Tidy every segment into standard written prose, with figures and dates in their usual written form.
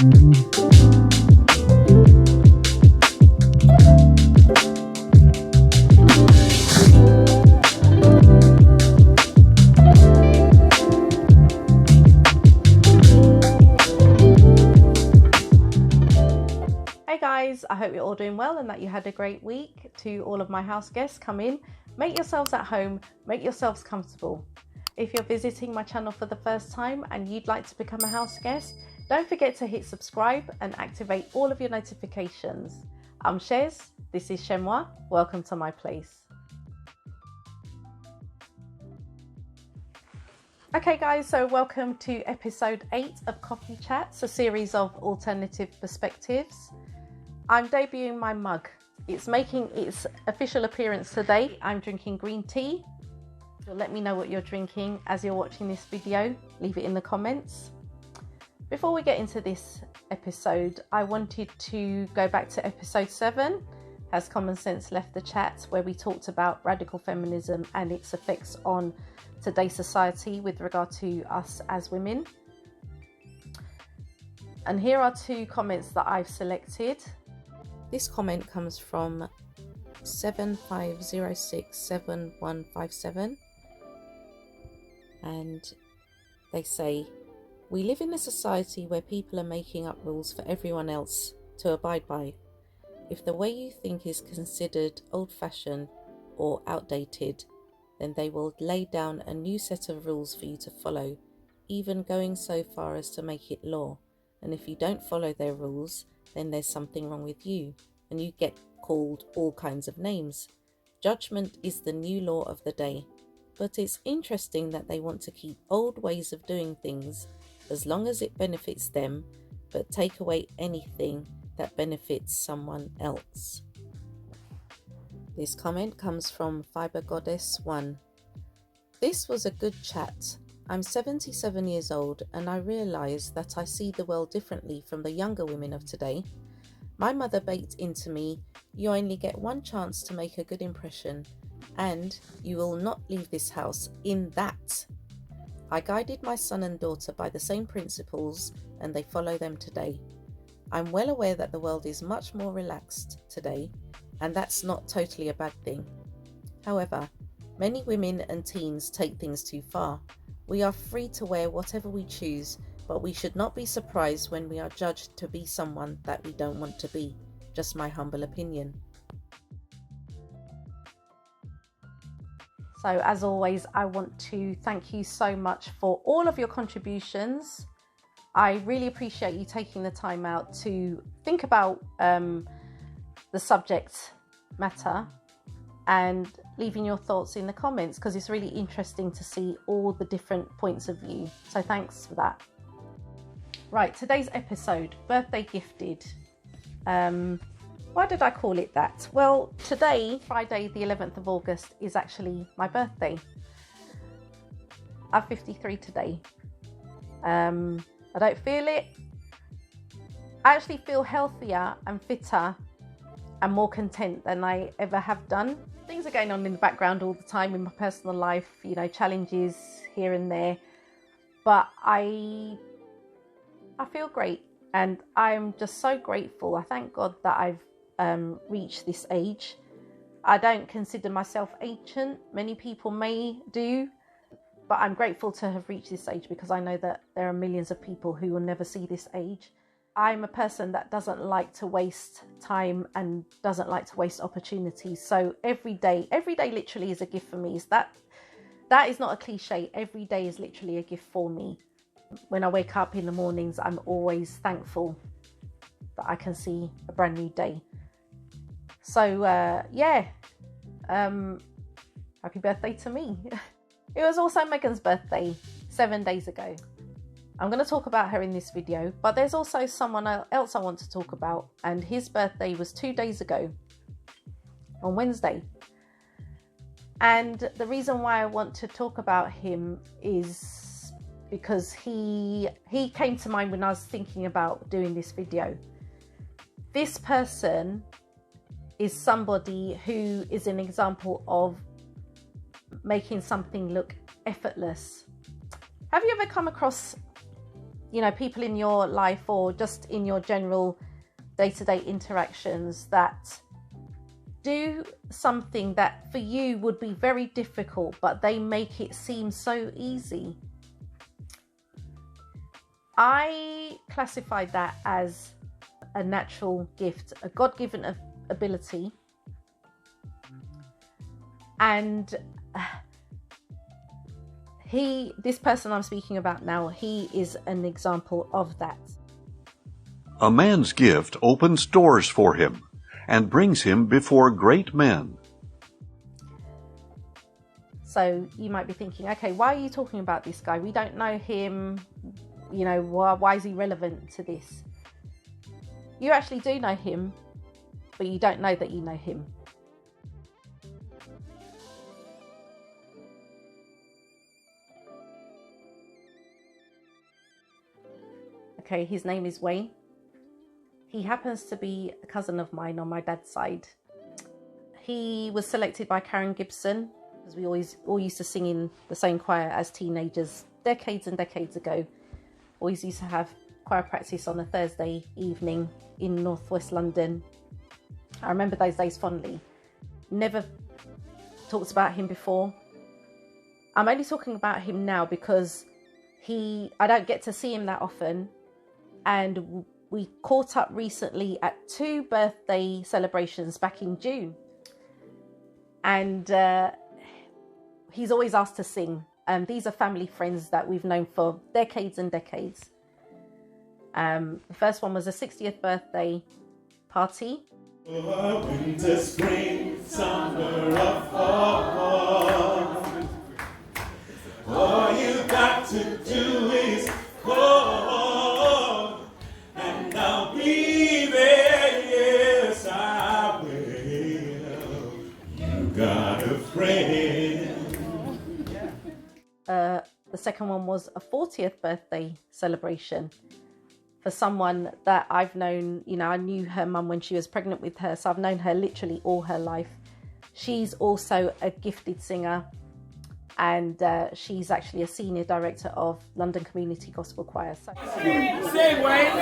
I hope you're all doing well and that you had a great week. To all of my house guests, come in, make yourselves at home, make yourselves comfortable. If you're visiting my channel for the first time and you'd like to become a house guest, don't forget to hit subscribe and activate all of your notifications. I'm Chez, this is Chez M0i, welcome to my place. Okay guys, so welcome to episode 8 of Coffee Chats, a series of alternative perspectives. I'm debuting my mug. It's making its official appearance today. I'm drinking green tea. So let me know what you're drinking as you're watching this video. Leave it in the comments. Before we get into this episode, I wanted to go back to episode 7, Has Common Sense Left the Chat, where we talked about radical feminism and its effects on today's society with regard to us as women. And here are 2 comments that I've selected. This comment comes from 75067157, and they say, "We live in a society where people are making up rules for everyone else to abide by. If the way you think is considered old-fashioned or outdated, then they will lay down a new set of rules for you to follow, even going so far as to make it law. And if you don't follow their rules, then there's something wrong with you, and you get called all kinds of names. Judgment is the new law of the day. But it's interesting that they want to keep old ways of doing things as long as it benefits them, but take away anything that benefits someone else." This comment comes from Fiber Goddess 1. "This was a good chat. I'm 77 years old and I realise that I see the world differently from the younger women of today. My mother baked into me, you only get one chance to make a good impression and you will not leave this house in that. I guided my son and daughter by the same principles and they follow them today. I'm well aware that the world is much more relaxed today and that's not totally a bad thing. However, many women and teens take things too far. We are free to wear whatever we choose, but we should not be surprised when we are judged to be someone that we don't want to be. Just my humble opinion." So as always, I want to thank you so much for all of your contributions. I really appreciate you taking the time out to think about the subject matter and leaving your thoughts in the comments, because it's really interesting to see all the different points of view. So thanks for that. Right, today's episode, birthday gifted. Why did I call it that? Well, today, Friday the 11th of August, is actually my birthday. I'm 53 today. I don't feel it. I actually feel healthier and fitter and more content than I ever have done. Things are going on in the background all the time in my personal life, you know, challenges here and there. But I feel great and I'm just so grateful. I thank God that I've reached this age. I don't consider myself ancient. Many people may do, but I'm grateful to have reached this age because I know that there are millions of people who will never see this age. I'm a person that doesn't like to waste time and doesn't like to waste opportunities. So every day literally is a gift for me. That is not a cliche. Every day is literally a gift for me. When I wake up in the mornings, I'm always thankful that I can see a brand new day. So happy birthday to me. It was also Meghan's birthday 7 days ago. I'm going to talk about her in this video, but there's also someone else I want to talk about, and his birthday was 2 days ago on Wednesday. And the reason why I want to talk about him is because he came to mind when I was thinking about doing this video. This person is somebody who is an example of making something look effortless. Have you ever come across people in your life or just in your general day-to-day interactions that do something that for you would be very difficult, but they make it seem so easy. I classified that as a natural gift, a God-given ability. And this person I'm speaking about now, he is an example of that. A man's gift opens doors for him and brings him before great men. So you might be thinking, okay, why are you talking about this guy? We don't know him. Why is he relevant to this? You actually do know him, but you don't know that you know him. Okay, his name is Wayne. He happens to be a cousin of mine on my dad's side. He was selected by Karen Gibson, because we all used to sing in the same choir as teenagers decades and decades ago. Always used to have choir practice on a Thursday evening in northwest London. I remember those days fondly. Never talked about him before. I'm only talking about him now because I don't get to see him that often. And we caught up recently at 2 birthday celebrations back in June. And he's always asked to sing. These are family friends that we've known for decades and decades. The first one was a 60th birthday party. Winter, spring, summer, or fall. All you got to do is call, and I'll be there. Yes, I will. You got a friend. The second one was a 40th birthday celebration for someone that I've known. I knew her mum when she was pregnant with her, so I've known her literally all her life. She's also a gifted singer, and she's actually a senior director of London Community Gospel Choir. So, Say, Wayne.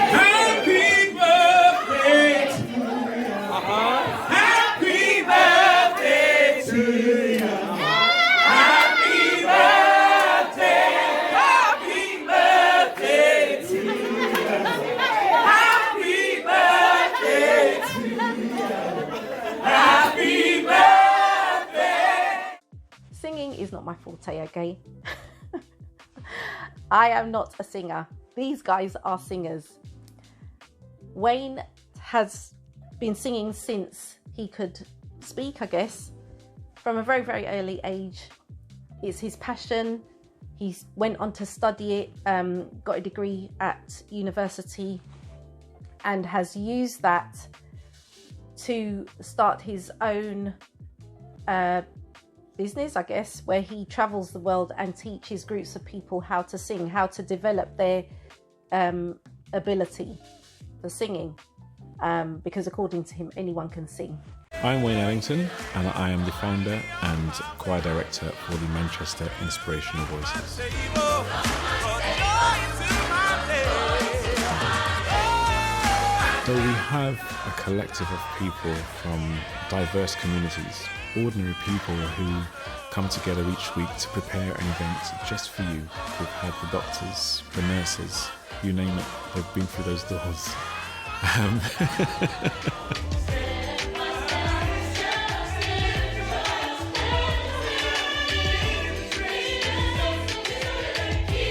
Happy birthday to you. Happy birthday to you. Happy birthday. Happy birthday to you. Happy birthday to you. Happy birthday. singing is not my forte, okay? I am not a singer. These guys are singers. Wayne has been singing since he could speak, I guess, from a very, very early age. It's his passion. He went on to study it, got a degree at university, and has used that to start his own business, I guess, where he travels the world and teaches groups of people how to sing, how to develop their ability for singing, because according to him, anyone can sing. I'm Wayne Ellington, and I am the founder and choir director for the Manchester Inspirational Voices. So we have a collective of people from diverse communities, ordinary people who come together each week to prepare an event just for you. We've had the doctors, the nurses, you name it, they've been through those doors.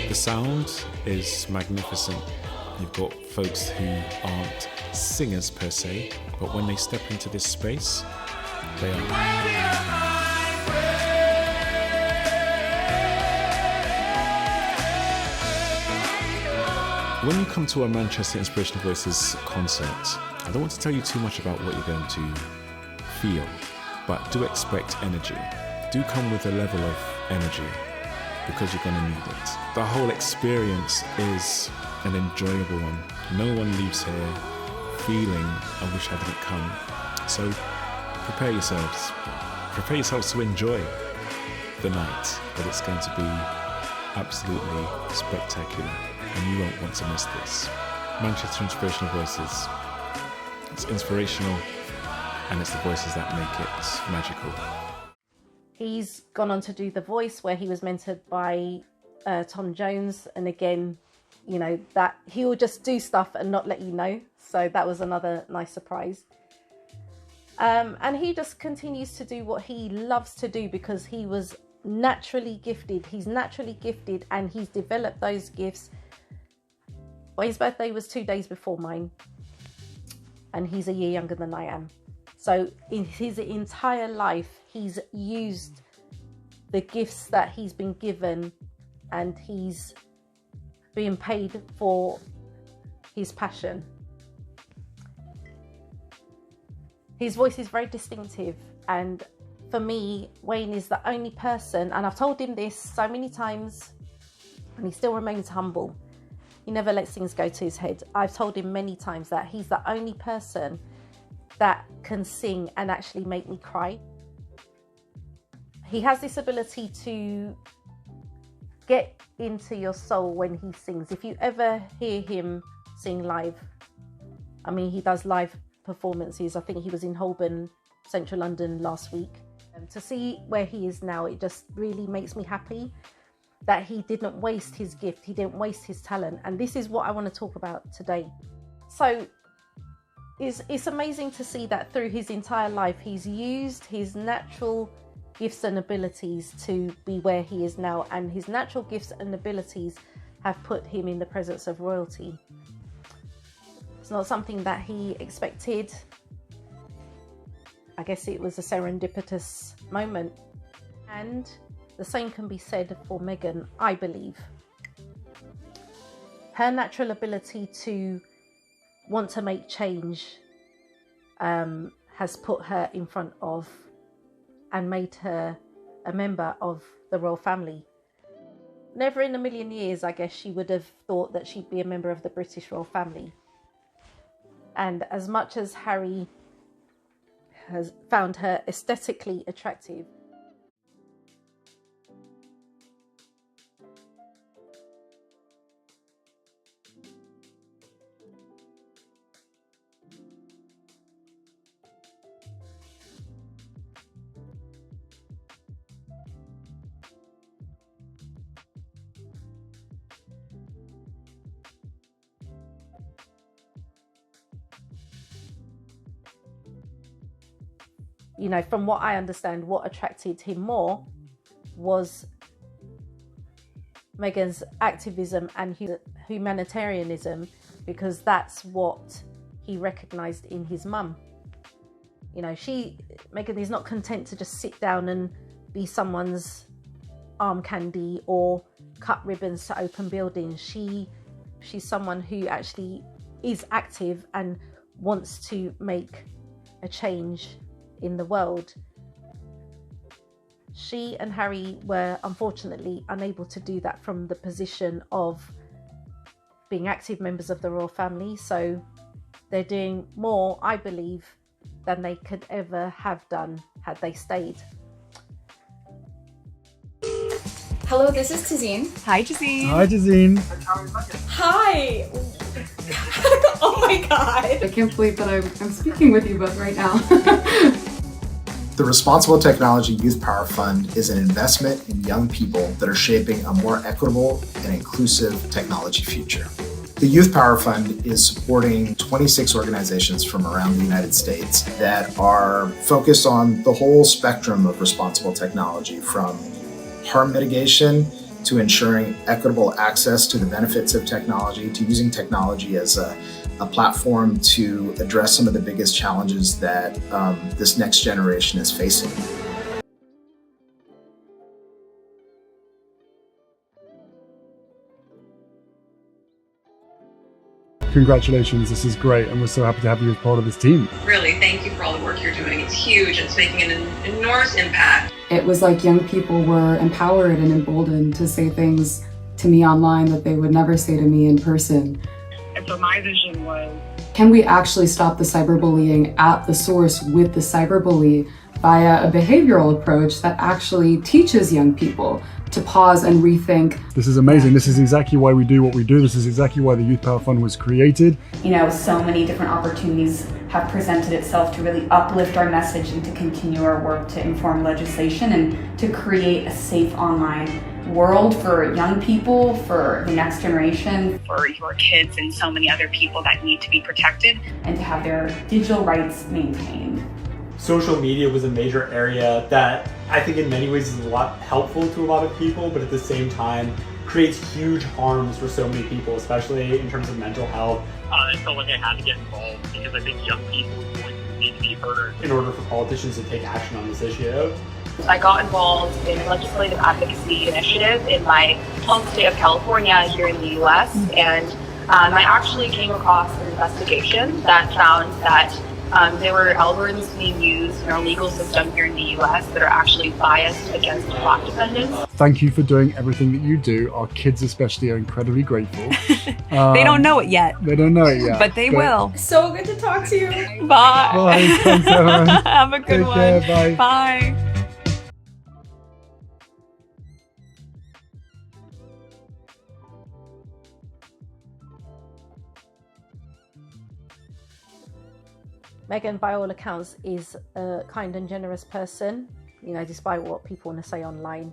The sound is magnificent. You've got folks who aren't singers per se, but when they step into this space, they are. When you come to a Manchester Inspirational Voices concert, I don't want to tell you too much about what you're going to feel, but do expect energy. Do come with a level of energy, because you're going to need it. The whole experience is an enjoyable one. No one leaves here feeling, I wish I didn't come. So prepare yourselves. Prepare yourselves to enjoy the night, but it's going to be absolutely spectacular, and you won't want to miss this. Manchester Inspirational Voices. It's inspirational, and it's the voices that make it magical. He's gone on to do The Voice, where he was mentored by Tom Jones, and again, you know, that he will just do stuff and not let you know. So that was another nice surprise. And he just continues to do what he loves to do because he was naturally gifted. He's naturally gifted, and he's developed those gifts. Well, his birthday was 2 days before mine, and he's a year younger than I am. So in his entire life, he's used the gifts that he's been given, and he's being paid for his passion. His voice is very distinctive, and for me, Wayne is the only person, and I've told him this so many times, and he still remains humble. He never lets things go to his head. I've told him many times that he's the only person that can sing and actually make me cry. He has this ability to get into your soul when he sings. If you ever hear him sing live, I mean, he does live performances. I think he was in Holborn, Central London last week. And to see where he is now, it just really makes me happy that he didn't waste his gift. He didn't waste his talent. And this is what I want to talk about today. So it's amazing to see that through his entire life, he's used his natural gifts and abilities to be where he is now. And his natural gifts and abilities have put him in the presence of royalty. It's not something that he expected. I guess it was a serendipitous moment. And the same can be said for Meghan, I believe. Her natural ability to want to make change has put her in front of and made her a member of the royal family. Never in a million years, I guess, she would have thought that she'd be a member of the British royal family. And as much as Harry has found her aesthetically attractive, you know, from what I understand, what attracted him more was Meghan's activism and humanitarianism, because that's what he recognised in his mum. You know, Meghan is not content to just sit down and be someone's arm candy or cut ribbons to open buildings. She's someone who actually is active and wants to make a change in the world. She and Harry were unfortunately unable to do that from the position of being active members of the royal family, so they're doing more, I believe, than they could ever have done had they stayed. Hello, this is Tazine. Hi, Jazine. Hi, Jazine. Hi. Oh my God. I can't believe that I'm speaking with you both right now. The Responsible Technology Youth Power Fund is an investment in young people that are shaping a more equitable and inclusive technology future. The Youth Power Fund is supporting 26 organizations from around the United States that are focused on the whole spectrum of responsible technology, from harm mitigation to ensuring equitable access to the benefits of technology, to using technology as a platform to address some of the biggest challenges that this next generation is facing. Congratulations, this is great, and we're so happy to have you as part of this team. Really, thank you for all the work you're doing. It's huge. It's making an enormous impact. It was like young people were empowered and emboldened to say things to me online that they would never say to me in person. And so my vision was, can we actually stop the cyberbullying at the source with the cyberbully via a behavioral approach that actually teaches young people to pause and rethink. This is amazing. This is exactly why we do what we do. This is exactly why the Youth Power Fund was created. You know, so many different opportunities have presented itself to really uplift our message and to continue our work to inform legislation and to create a safe online world for young people, for the next generation, for your kids and so many other people that need to be protected, and to have their digital rights maintained. Social media was a major area that I think in many ways is a lot helpful to a lot of people, but at the same time creates huge harms for so many people, especially in terms of mental health. I felt like I had to get involved because I think young people need to be heard in order for politicians to take action on this issue. I got involved in a legislative advocacy initiative in my home state of California here in the US, and I actually came across an investigation that found that there were algorithms being used in our legal system here in the US that are actually biased against Black defendants. Thank you for doing everything that you do. Our kids especially are incredibly grateful. They don't know it yet. They don't know it yet. But they will. So good to talk to you. Bye. Bye. Thanks, everyone. Have a good Take one. care. Bye. Bye. Meghan, by all accounts, is a kind and generous person, you know, despite what people want to say online.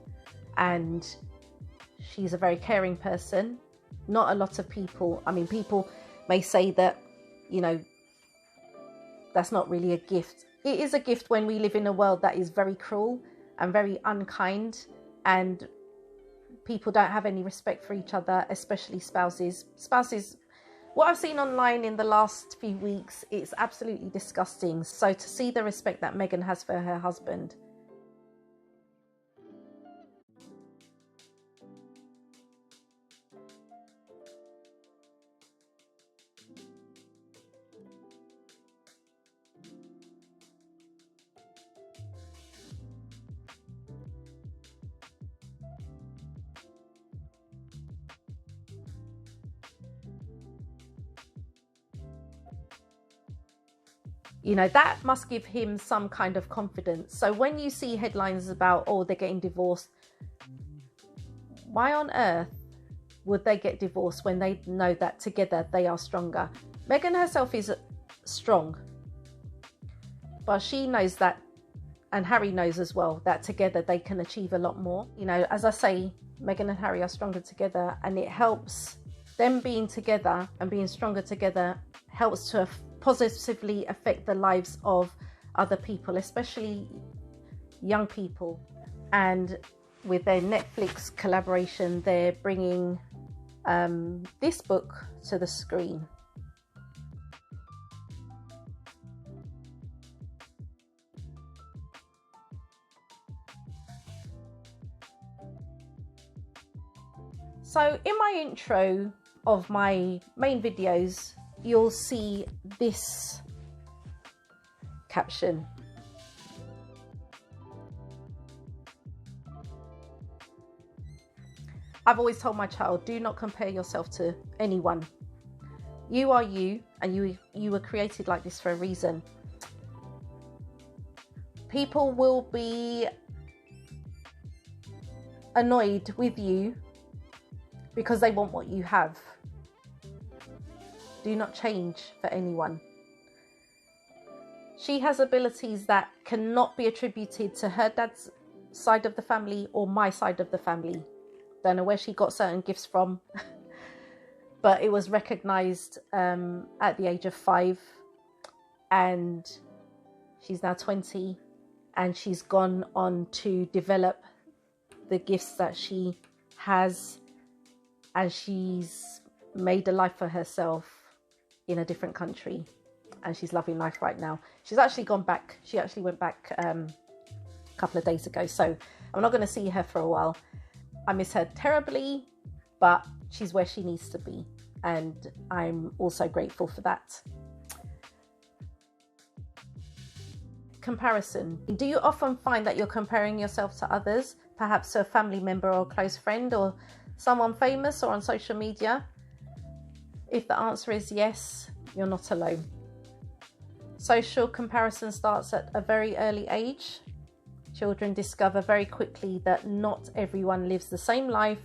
And she's a very caring person. Not a lot of people, I mean, people may say that, you know, that's not really a gift. It is a gift when we live in a world that is very cruel and very unkind, and people don't have any respect for each other, especially spouses. What I've seen online in the last few weeks, it's absolutely disgusting. So to see the respect that Meghan has for her husband. You know, that must give him some kind of confidence. So when you see headlines about, oh, they're getting divorced, why on earth would they get divorced when they know that together they are stronger? Meghan herself is strong, but she knows that, and Harry knows as well, that together they can achieve a lot more. You know, as I say, Meghan and Harry are stronger together, and it helps them being together and being stronger together helps to positively affect the lives of other people, especially young people. And with their Netflix collaboration, they're bringing this book to the screen. So in my intro of my main videos, you'll see this caption. I've always told my child, do not compare yourself to anyone. You are you, and you were created like this for a reason. People will be annoyed with you because they want what you have. Do not change for anyone. She has abilities that cannot be attributed to her dad's side of the family or my side of the family. Don't know where she got certain gifts from, but it was recognized at the age of 5, and she's now 20, and she's gone on to develop the gifts that she has, and she's made a life for herself in a different country, and she's loving life right now. She's actually gone back. She actually went back a couple of days ago, so I'm not going to see her for a while. I miss her terribly, but she's where she needs to be, and I'm also grateful for that. Comparison. Do you often find that you're comparing yourself to others, perhaps to a family member or a close friend or someone famous or on social media? If the answer is yes, you're not alone. Social comparison starts at a very early age. Children discover very quickly that not everyone lives the same life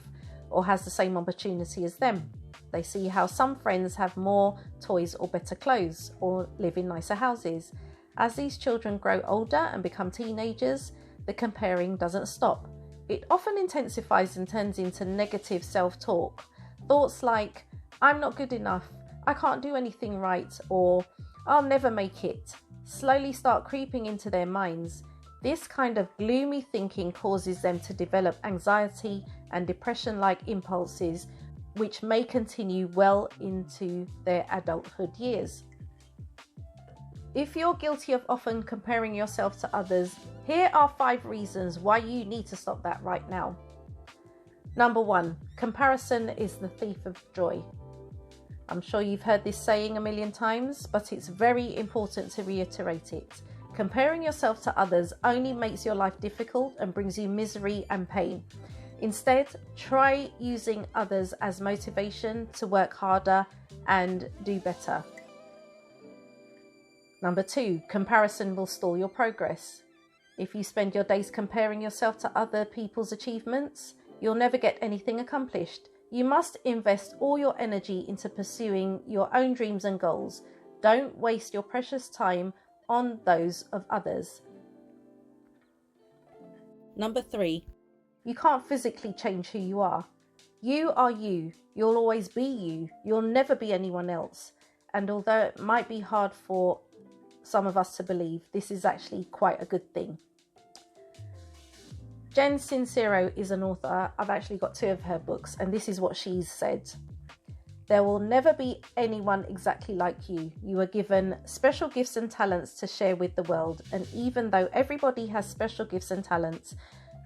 or has the same opportunity as them. They see how some friends have more toys or better clothes or live in nicer houses. As these children grow older and become teenagers, the comparing doesn't stop. It often intensifies and turns into negative self-talk. Thoughts like, I'm not good enough, I can't do anything right, or I'll never make it, slowly start creeping into their minds. This kind of gloomy thinking causes them to develop anxiety and depression-like impulses, which may continue well into their adulthood years. If you're guilty of often comparing yourself to others, here are 5 reasons why you need to stop that right now. Number 1, comparison is the thief of joy. I'm sure you've heard this saying a million times, but it's very important to reiterate it. Comparing yourself to others only makes your life difficult and brings you misery and pain. Instead, try using others as motivation to work harder and do better. Number 2, comparison will stall your progress. If you spend your days comparing yourself to other people's achievements, you'll never get anything accomplished. You must invest all your energy into pursuing your own dreams and goals. Don't waste your precious time on those of others. Number 3, you can't physically change who you are. You are you. You'll always be you. You'll never be anyone else. And although it might be hard for some of us to believe, this is actually quite a good thing. Jen Sincero is an author. I've actually got 2 of her books, and this is what she's said. There will never be anyone exactly like you. You are given special gifts and talents to share with the world, and even though everybody has special gifts and talents,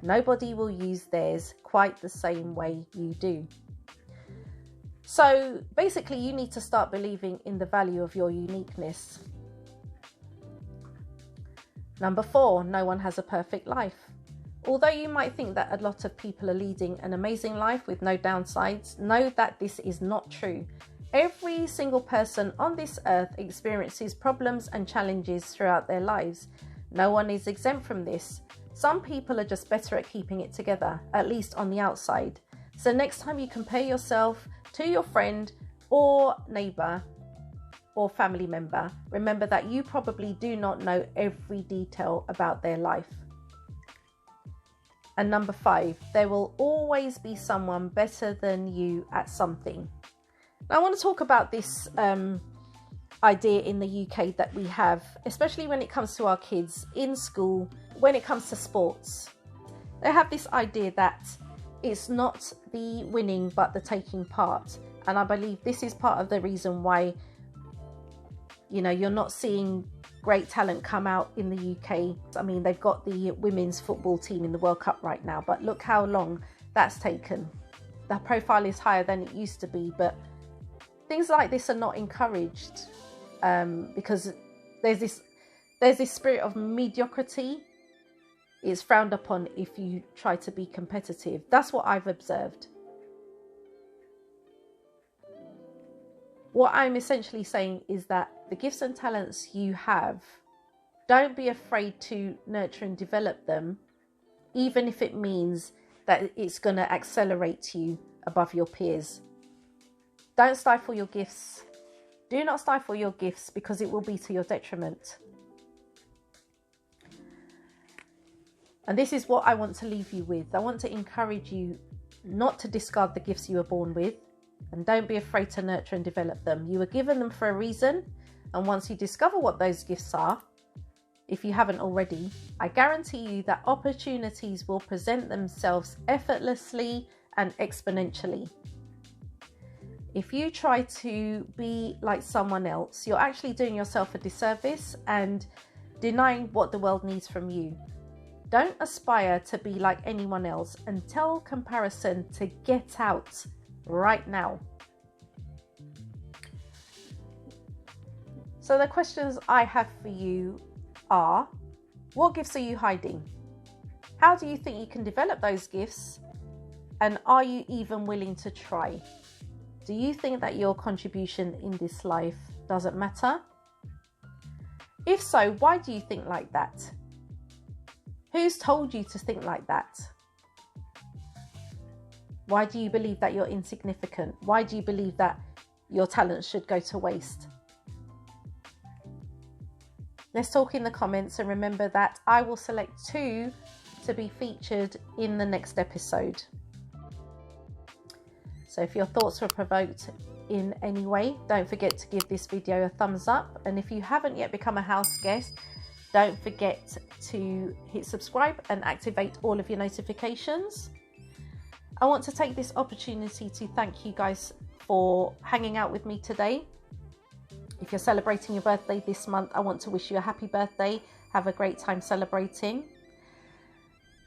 nobody will use theirs quite the same way you do. So basically, you need to start believing in the value of your uniqueness. Number 4, no one has a perfect life. Although you might think that a lot of people are leading an amazing life with no downsides, know that this is not true. Every single person on this earth experiences problems and challenges throughout their lives. No one is exempt from this. Some people are just better at keeping it together, at least on the outside. So next time you compare yourself to your friend or neighbour or family member, remember that you probably do not know every detail about their life. And number 5, there will always be someone better than you at something. Now I want to talk about this idea in the UK that we have, especially when it comes to our kids in school, when it comes to sports. They have this idea that it's not the winning but the taking part. And I believe this is part of the reason why, you're not seeing great talent come out in the UK. I mean, they've got the women's football team in the World Cup right now, but look how long that's taken. The profile is higher than it used to be, but things like this are not encouraged because there's this spirit of mediocrity. It's frowned upon if you try to be competitive. That's what I've observed. What I'm essentially saying is that the gifts and talents you have, don't be afraid to nurture and develop them, even if it means that it's going to accelerate you above your peers. Don't stifle your gifts. Do not stifle your gifts because it will be to your detriment. And this is what I want to leave you with. I want to encourage you not to discard the gifts you were born with, and don't be afraid to nurture and develop them. You were given them for a reason, and once you discover what those gifts are, if you haven't already, I guarantee you that opportunities will present themselves effortlessly and exponentially. If you try to be like someone else, you're actually doing yourself a disservice and denying what the world needs from you. Don't aspire to be like anyone else and tell comparison to get out right now. So the questions I have for you are, what gifts are you hiding? How do you think you can develop those gifts? And are you even willing to try? Do you think that your contribution in this life doesn't matter? If so, why do you think like that? Who's told you to think like that? Why do you believe that you're insignificant? Why do you believe that your talent should go to waste? Let's talk in the comments, and remember that I will select 2 to be featured in the next episode. So if your thoughts were provoked in any way, don't forget to give this video a thumbs up. And if you haven't yet become a house guest, don't forget to hit subscribe and activate all of your notifications. I want to take this opportunity to thank you guys for hanging out with me today. If you're celebrating your birthday this month, I want to wish you a happy birthday. Have a great time celebrating.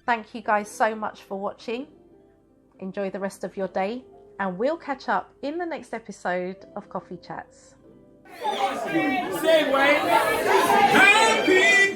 Thank you guys so much for watching. Enjoy the rest of your day, and we'll catch up in the next episode of Coffee Chats. Say, Wayne. Happy